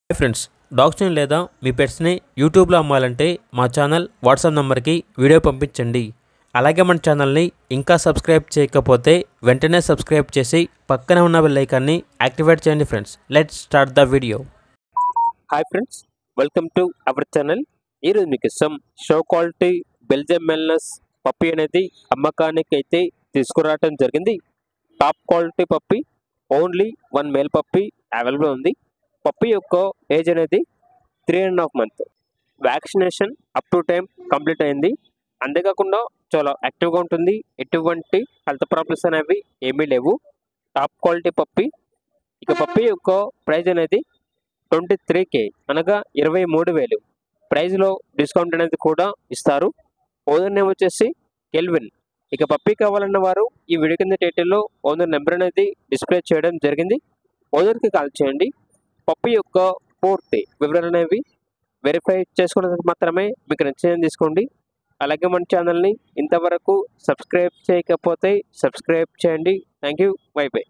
Hi friends, డాగ్స్ని లేదా మీ పెట్స్ని యూట్యూబ్లో అమ్మాలంటే మా ఛానల్ వాట్సాప్ నెంబర్కి వీడియో పంపించండి. అలాగే మన ఛానల్ని ఇంకా సబ్స్క్రైబ్ చేయకపోతే వెంటనే సబ్స్క్రైబ్ చేసి పక్కనే ఉన్న బెల్ ఐకాన్ని యాక్టివేట్ చేయండి friends. Let's start the video. Hi friends, welcome to our channel. ఈరోజు మీకు షో క్వాలిటీ బెల్జియం మెల్నస్ పప్పి అనేది అమ్మకానికి అయితే తీసుకురావడం జరిగింది. టాప్ క్వాలిటీ పప్పి, ఓన్లీ 1 మేల్ పప్పి అవైలబుల్ ఉంది. పప్పి యొక్క ఏజ్ అనేది 3.5 months. Vaccination up to time complete అయింది. అంతేకాకుండా చాలా యాక్టివ్గా ఉంటుంది. ఎటువంటి హెల్త్ ప్రాబ్లమ్స్ అనేవి ఏమీ లేవు. టాప్ క్వాలిటీ పప్పి. ఇక పప్పి యొక్క ప్రైజ్ అనేది 23K, అనగా 23,000. ప్రైజ్లో డిస్కౌంట్ అనేది కూడా ఇస్తారు. ఓనర్ నేమ్ వచ్చేసి కెల్విన్. ఇక పప్పి కావాలన్న వారు ఈ వీడియో కింద టైటిల్లో ఓనర్ నెంబర్ అనేది డిస్ప్లే చేయడం జరిగింది. ఓనర్కి కాల్ చేయండి. పప్పి యొక్క పూర్తి వివరాలు అనేవి వెరిఫై చేసుకోవడానికి మాత్రమే మీకు నచ్చిందని తీసుకోండి. అలాగే మన ఛానల్ని ఇంతవరకు సబ్స్క్రైబ్ చేయకపోతే సబ్స్క్రైబ్ చేయండి. Thank you. By by.